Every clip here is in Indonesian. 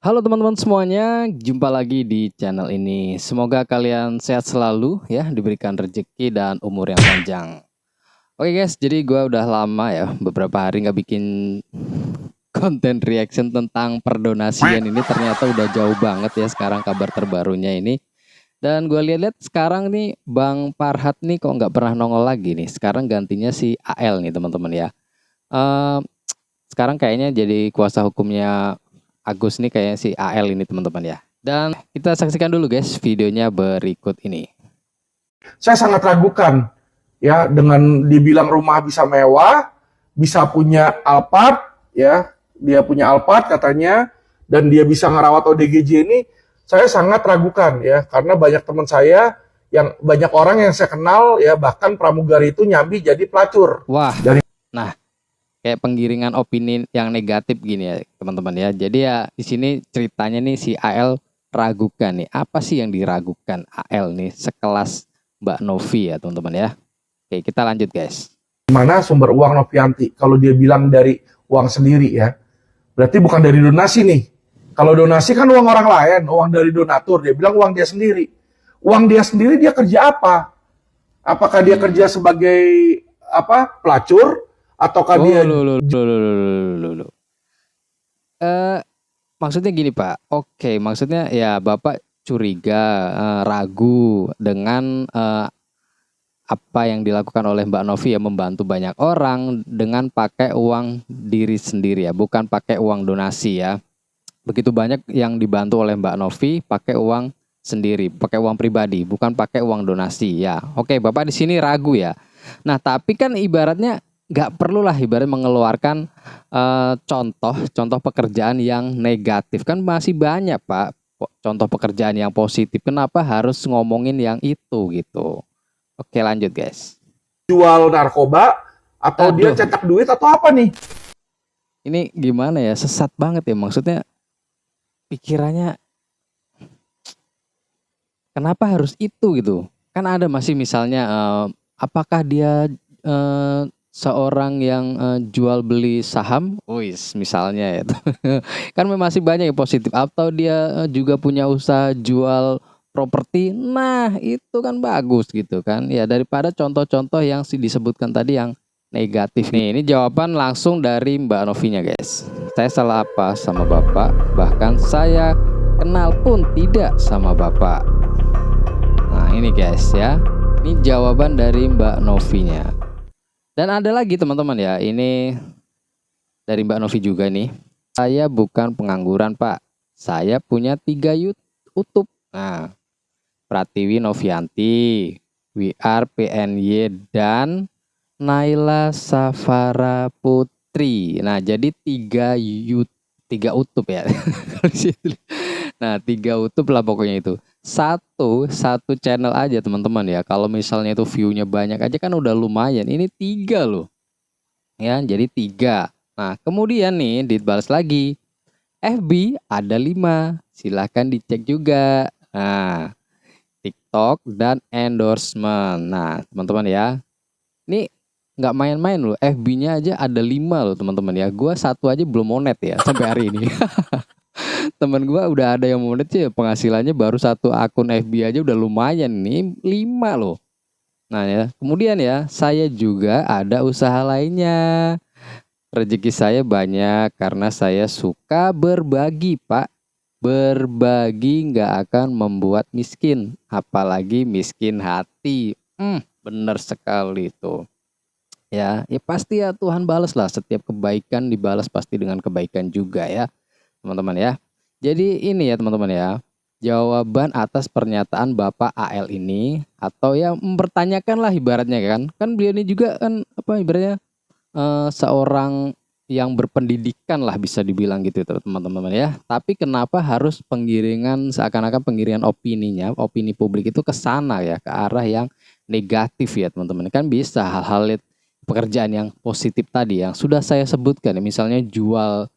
Halo teman-teman semuanya, jumpa lagi di channel ini. Semoga kalian sehat selalu ya, diberikan rezeki dan umur yang panjang. Oke guys, jadi gue udah lama ya, beberapa hari nggak bikin konten reaction tentang perdonasian ini. Ternyata udah jauh banget ya sekarang kabar terbarunya ini. Dan gue lihat-lihat sekarang nih Bang Farhat nih kok nggak pernah nongol lagi nih. Sekarang gantinya si AL nih teman-teman ya. Eh, Sekarang kayaknya jadi kuasa hukumnya Agus nih kayak si AL ini teman-teman ya. Dan kita saksikan dulu guys videonya berikut ini. Saya sangat ragukan ya dengan dibilang rumah bisa mewah, bisa punya Alphard ya, dia punya Alphard katanya dan dia bisa ngerawat ODGJ ini, saya sangat ragukan ya karena banyak teman saya yang banyak orang yang saya kenal ya bahkan pramugari itu nyambi jadi pelacur. Wah, nah kayak penggiringan opini yang negatif gini ya teman-teman ya. Jadi ya di sini ceritanya nih si AL ragukan nih. Apa sih yang diragukan AL nih sekelas Mbak Novi ya teman-teman ya. Oke kita lanjut guys. Mana sumber uang Novianti? Kalau dia bilang dari uang sendiri ya, berarti bukan dari donasi nih. Kalau donasi kan uang orang lain, uang dari donatur. Dia bilang uang dia sendiri. Uang dia sendiri dia kerja apa? Apakah dia kerja sebagai pelacur ataukah Oh, dia lo. Maksudnya gini Pak. Oke, maksudnya ya Bapak curiga, ragu dengan apa yang dilakukan oleh Mbak Novi ya membantu banyak orang dengan pakai uang diri sendiri ya, bukan pakai uang donasi ya. Begitu banyak yang dibantu oleh Mbak Novi pakai uang sendiri, pakai uang pribadi, bukan pakai uang donasi ya. Oke, Bapak di sini ragu ya. Nah, tapi kan ibaratnya nggak perlulah ibarat mengeluarkan contoh pekerjaan yang negatif kan masih banyak Pak. Contoh pekerjaan yang positif. Kenapa harus ngomongin yang itu gitu? Oke, lanjut guys. jual narkoba atau dia Aduh, cetak duit atau apa nih? ini gimana ya? Sesat banget ya maksudnya. Pikirannya kenapa harus itu gitu? Kan ada masih misalnya apakah dia seorang yang jual beli saham, wis misalnya ya. Kan masih banyak yang positif. Atau dia juga punya usaha jual properti. Nah, itu kan bagus gitu kan. Ya daripada contoh-contoh yang disebutkan tadi yang negatif. Nih, ini jawaban langsung dari Mbak Novinya, guys. Saya salah apa sama Bapak? Bahkan saya kenal pun tidak sama Bapak. Nah, ini guys ya. Ini jawaban dari Mbak Novinya. Dan ada lagi teman-teman ya. Ini dari Mbak Novi juga nih. Saya bukan pengangguran, Pak. Saya punya 3 YouTube. Nah, Pratiwi Novianti, WR PNY dan Naila Safara Putri. Nah, jadi 3 YouTube ya. Nah, 3 YouTube lah pokoknya itu. Satu channel aja teman-teman ya. Kalau misalnya itu view-nya banyak aja kan udah lumayan. Ini 3 loh. Ya, jadi 3. Nah, kemudian nih dibalas lagi. FB ada 5. Silahkan dicek juga. Nah, TikTok dan endorsement. Nah, teman-teman ya. Ini nggak main-main loh. FB-nya aja ada 5 loh teman-teman ya. Gua satu aja belum monet ya sampai hari ini. Temen gue udah ada yang monet sih penghasilannya baru satu akun FB aja udah lumayan nih 5 loh. Nah ya kemudian ya saya juga ada usaha lainnya. Rezeki saya banyak karena saya suka berbagi Pak. Berbagi nggak akan membuat miskin. Apalagi miskin hati. Bener sekali tuh. Ya pasti ya Tuhan balas lah. Setiap kebaikan dibalas pasti dengan kebaikan juga ya teman-teman ya. Jadi ini ya teman-teman ya, jawaban atas pernyataan Bapak AL ini atau ya mempertanyakan lah ibaratnya kan. Kan beliau ini juga kan apa ibaratnya seorang yang berpendidikan lah bisa dibilang gitu teman-teman ya. Tapi kenapa harus penggiringan seakan-akan penggiringan opininya, opini publik itu ke sana ya, ke arah yang negatif ya teman-teman. Kan bisa hal-hal pekerjaan yang positif tadi yang sudah saya sebutkan ya, misalnya jual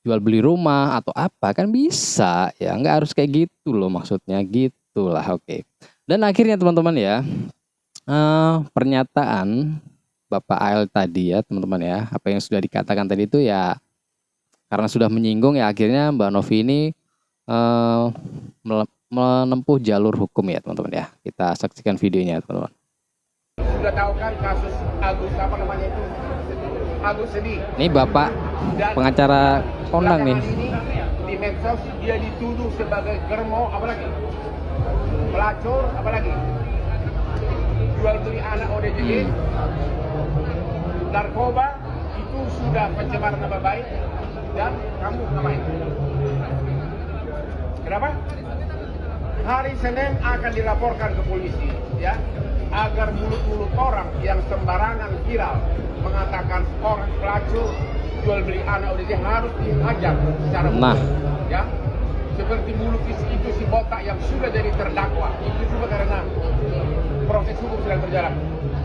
beli rumah atau apa kan bisa ya nggak harus kayak gitu loh maksudnya gitulah oke. Dan akhirnya teman-teman ya pernyataan Bapak AL tadi ya teman-teman ya apa yang sudah dikatakan tadi itu ya karena sudah menyinggung ya akhirnya Mbak Novi ini eh, menempuh jalur hukum ya teman-teman ya. Kita saksikan videonya teman-teman. Sudah tahu kan kasus Agus apa namanya itu? Agus Sedi. Ini Bapak Dan pengacara kondang nih. belakangan ini di medsos dia dituduh sebagai germo, apalagi pelacur, apalagi jual beli anak ODGJ, narkoba, itu sudah pencemaran nama baik. Dan kamu ngapain? Kenapa? Hari Senin akan dilaporkan ke polisi, ya, agar mulut-mulut orang yang sembarangan viral mengatakan orang pelacur jual beli anak ODGJ harus dihajar secara hukum. Nah. Ya, seperti mulut itu si botak yang sudah jadi terdakwa. Itu juga karena proses hukum sedang berjalan.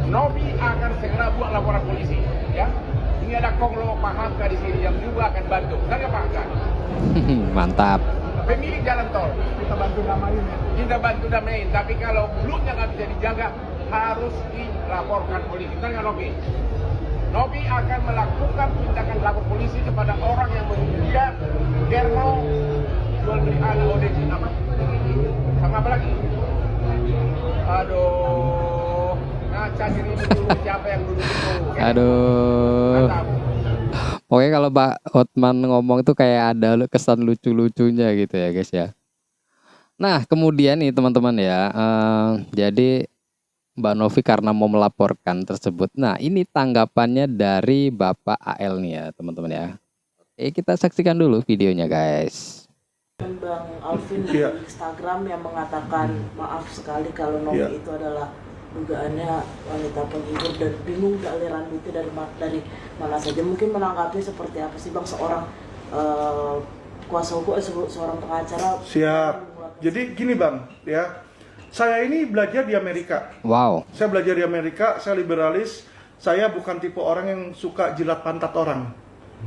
Novi akan segera buat laporan polisi, ya. Ini ada Konglo Pak Hamka di sini yang juga akan bantu. Saya Pak Hamka. Mantap. Pemilik jalan tol, kita bantu damain ya. Kita bantu damain, tapi kalau mulutnya nggak bisa dijaga, harus dilaporkan polisi. Tanya Novi. Novi akan melakukan tindakan lapor polisi kepada orang yang menuduh dia germo jual beli anak ODGJ apa? Sama apa lagi? Aduh, ngaca diri dulu siapa yang dulu itu? Aduh. Mantap. Pokoknya kalau Pak Hotman ngomong itu kayak ada kesan lucu-lucunya gitu ya guys ya. Nah kemudian nih teman-teman ya, jadi Mbak Novi karena mau melaporkan tersebut. Nah ini tanggapannya dari Bapak AL nih ya teman-teman ya. Kita saksikan dulu videonya guys. Bang Alvin di Instagram yang mengatakan maaf sekali kalau Novi itu adalah dugaannya wanita penghibur dan bingung aliran duitnya dari mana saja. Mungkin menanggapi seperti apa sih Bang seorang kuasa hukum, seorang pengacara? Siap. Jadi gini Bang, ya. Saya ini belajar di Amerika. Wow. Saya belajar di Amerika, saya liberalis. Saya bukan tipe orang yang suka jilat pantat orang.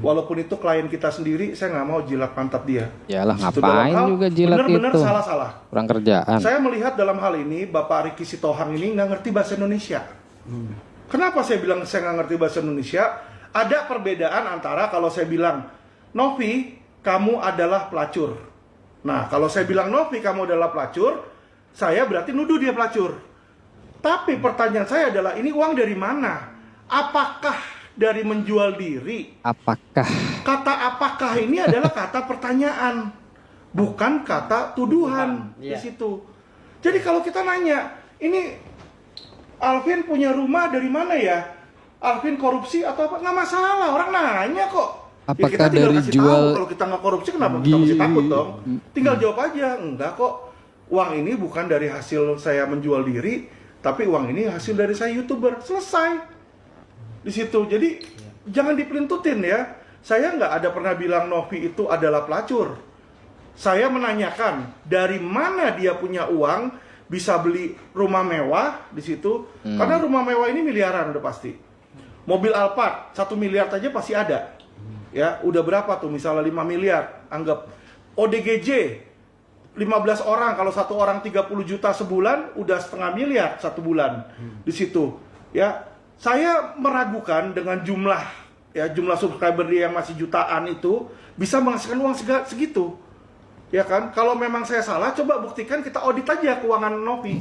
Walaupun itu klien kita sendiri, saya nggak mau jilat pantat dia. Yalah Itu ngapain dalam hal juga jilat bener-bener itu. salah-salah. Kurang kerjaan. Saya melihat dalam hal ini, Bapak Riki Sitohang ini nggak ngerti bahasa Indonesia. Kenapa saya bilang saya nggak ngerti bahasa Indonesia? Ada perbedaan antara kalau saya bilang, Novi, kamu adalah pelacur. Nah, kalau saya bilang, Novi, kamu adalah pelacur, saya berarti nuduh dia pelacur. Tapi pertanyaan saya adalah, ini uang dari mana? Apakah dari menjual diri? Apakah? Kata apakah ini adalah kata pertanyaan, bukan kata tuduhan di situ. Jadi kalau kita nanya, ini Alvin punya rumah dari mana ya? Alvin korupsi atau apa? Nggak masalah, orang nanya kok. Apakah kita tinggal dari kasih jual tahu, kalau kita nggak korupsi kenapa kita mesti takut dong? Tinggal jawab aja, enggak kok. Uang ini bukan dari hasil saya menjual diri, tapi uang ini hasil dari saya YouTuber. Selesai. Di situ. Jadi jangan dipelintutin ya. Saya nggak ada pernah bilang Novi itu adalah pelacur. Saya menanyakan dari mana dia punya uang bisa beli rumah mewah di situ. Karena rumah mewah ini miliaran udah pasti. Mobil Alphard 1 miliar aja pasti ada. Ya, udah berapa tuh misalnya 5 miliar anggap. ODGJ 15 orang, kalau satu orang 30 juta sebulan udah setengah miliar satu bulan di situ. Ya, saya meragukan dengan jumlah subscriber dia yang masih jutaan itu bisa menghasilkan uang segitu. Ya kan? Kalau memang saya salah, coba buktikan, kita audit aja keuangan Novi.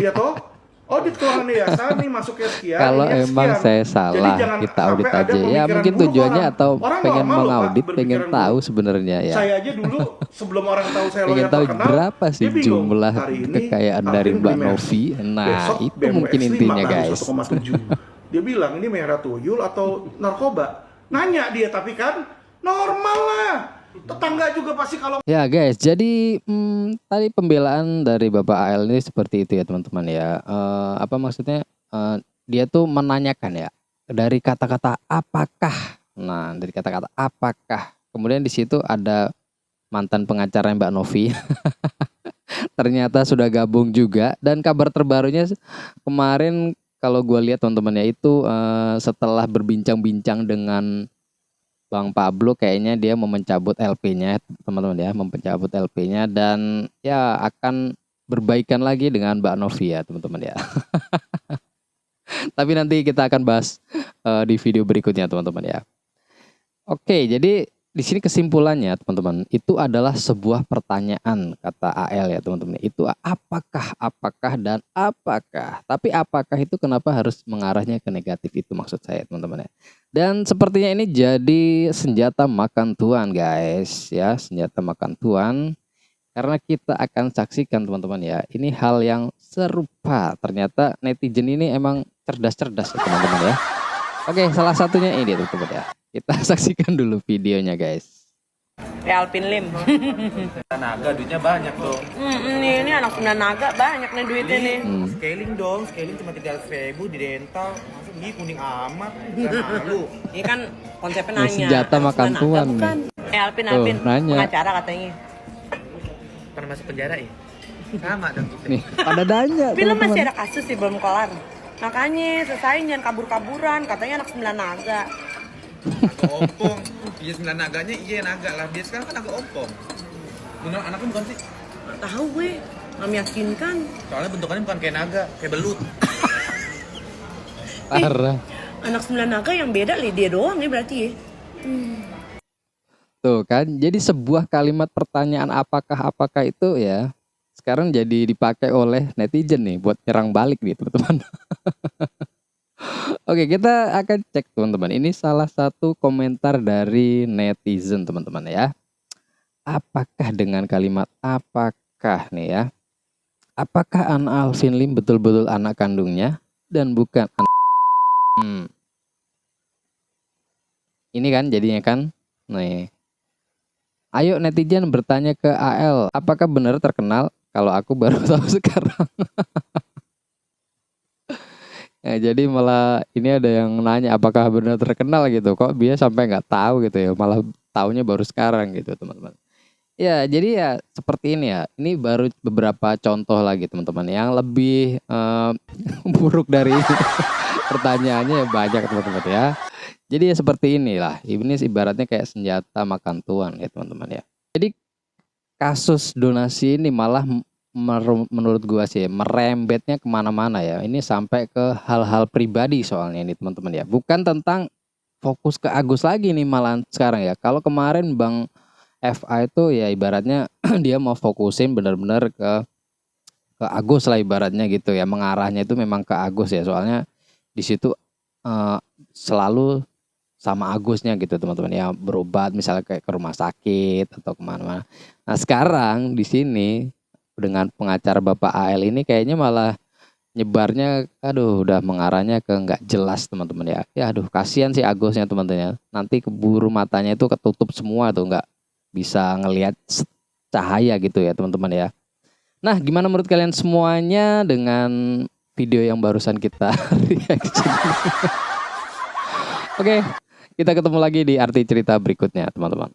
Iya toh? Audit keuangan dia, saya nih masuknya sekian. Kalau ini emang sekian. saya salah, Jadi jangan kita sampai audit ada aja. Ya pemikiran mungkin buruk tujuannya orang. atau Orang pengen normal loh, Pak, mengaudit, pengen berpikiran tahu buruk. sebenarnya ya. Saya aja dulu sebelum orang tahu saya Pengen lawyer tahu terkenal, berapa sih dia bingung. jumlah Hari ini kekayaan dari Alvin Mbak beli Mercedes. Novi. Nah, Besok itu BMW mungkin X5 intinya baru guys. 1,7. Dia bilang ini merah tuyul atau narkoba. Nanya dia, tapi kan normal lah. Tetangga juga pasti kalau Ya guys, jadi tadi pembelaan dari Bapak AL ini seperti itu ya teman-teman ya. Apa maksudnya? Dia tuh menanyakan ya dari kata-kata apakah. Nah, dari kata-kata apakah. Kemudian di situ ada mantan pengacara Mbak Novi. Ternyata sudah gabung juga, dan kabar terbarunya kemarin kalau gue lihat teman-teman ya itu setelah berbincang-bincang dengan Bang Pablo, kayaknya dia mau mencabut LP-nya teman-teman ya, mencabut LP-nya dan ya akan berbaikan lagi dengan Mbak Novi ya teman-teman ya. Tapi nanti kita akan bahas di video berikutnya teman-teman ya. Oke, jadi di sini kesimpulannya teman-teman, itu adalah sebuah pertanyaan kata AL ya teman-teman. Itu apakah dan apakah. Tapi apakah itu kenapa harus mengarahnya ke negatif, itu maksud saya teman-teman ya. Dan sepertinya ini jadi senjata makan tuan guys ya, senjata makan tuan. Karena kita akan saksikan teman-teman ya, ini hal yang serupa. Ternyata netizen ini emang cerdas-cerdas ya teman-teman ya. Oke, salah satunya ini teman-teman ya. Kita saksikan dulu videonya guys. Alvin Lim. Naga duitnya banyak dong. Ini anak Sunda Naga banyak nih duitnya nih. Scaling dong, scaling cuma 300.000 di dental. Masa ini kuning amat, gak malu. Ini kan konsepnya Ini nanya. senjata Anak makan Sunda tuan Naga bukan. Alvin, Tuh, nanya. pengacara katanya. Pernah masuk penjara ya? Sama dong. Nih, pada nanya Film teman-teman. masih ada kasus sih belum kelar. Makanya selesain jangan kabur-kaburan, katanya anak Sunda Naga. Naga ompong. Iya 9 naganya, iya naga lah. Dia sekarang kan naga ompong. Ini anaknya bukan sih? Nggak tahu gue, nggak meyakinkan. Soalnya bentukannya bukan kayak naga, kayak belut. Parah. Anak Sunda Naga yang beda nih dia doang nih berarti ya. Tuh kan, jadi sebuah kalimat pertanyaan apakah itu ya sekarang jadi dipakai oleh netizen nih buat nyerang balik nih teman-teman. Oke, kita akan cek teman-teman. Ini salah satu komentar dari netizen teman-teman ya. Apakah dengan kalimat apakah nih ya? Apakah Anna Alvin Lim betul-betul anak kandungnya dan bukan Ini kan jadinya kan. Nih. Ayo netizen bertanya ke AL, apakah benar terkenal? Kalau aku baru tahu sekarang. Nah, jadi malah ini ada yang nanya apakah benar terkenal gitu. Kok dia sampai nggak tahu gitu ya. Malah taunya baru sekarang gitu teman-teman. Ya jadi ya seperti ini ya. Ini baru beberapa contoh lagi teman-teman. Yang lebih buruk dari pertanyaannya ya banyak teman-teman ya. Jadi ya seperti inilah. Ini ibaratnya kayak senjata makan tuan ya teman-teman ya. Jadi kasus donasi ini malah menurut gua sih merembetnya kemana-mana ya. Ini sampai ke hal-hal pribadi soalnya ini teman-teman ya. Bukan tentang fokus ke Agus lagi nih malah sekarang ya. Kalau kemarin Bang FA itu ya ibaratnya dia mau fokusin benar-benar ke Agus lah ibaratnya gitu ya. Mengarahnya itu memang ke Agus ya. Soalnya di situ selalu sama Agusnya gitu teman-teman ya, berobat misalnya kayak ke rumah sakit atau kemana-mana. Nah sekarang di sini dengan pengacara Bapak AL ini kayaknya malah nyebarnya, aduh udah mengarahnya ke nggak jelas teman-teman ya. Ya aduh kasihan sih Agusnya teman-teman ya. Nanti keburu matanya itu ketutup semua tuh, nggak bisa ngelihat cahaya gitu ya teman-teman ya. Nah gimana menurut kalian semuanya dengan video yang barusan kita reaction? Oke, kita ketemu lagi di arti cerita berikutnya teman-teman.